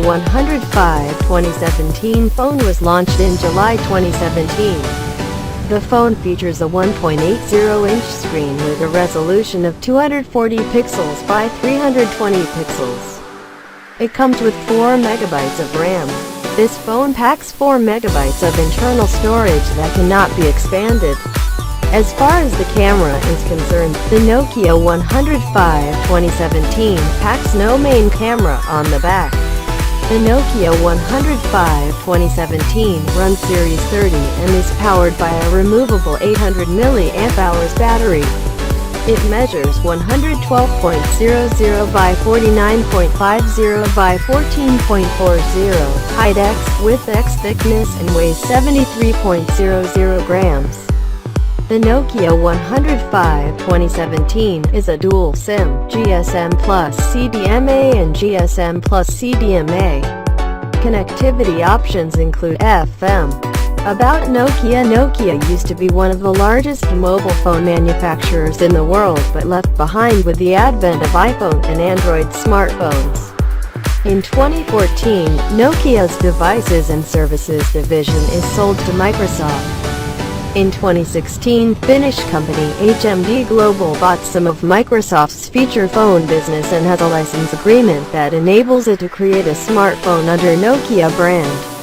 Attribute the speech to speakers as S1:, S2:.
S1: 105 2017 phone was launched in July 2017. The phone features a 1.80-inch screen with a resolution of 240 pixels by 320 pixels. It comes with 4 megabytes of RAM. This phone packs 4 megabytes of internal storage that cannot be expanded. As far as the camera is concerned, the Nokia 105 2017 packs no main camera on the back. The Nokia 105 2017 runs Series 30 and is powered by a removable 800 mAh battery. It measures 112.00 by 49.50 by 14.40 height x, width x, thickness, and weighs 73.00 grams. The Nokia 105 2017 is a dual SIM, GSM plus Cdma and GSM plus Cdma. Connectivity options include FM. About Nokia. Nokia used to be one of the largest mobile phone manufacturers in the world, but left behind with the advent of iPhone and Android smartphones. In 2014, Nokia's Devices and Services division is sold to Microsoft. In 2016, Finnish company HMD Global bought some of Microsoft's feature phone business and has a license agreement that enables it to create a smartphone under Nokia brand.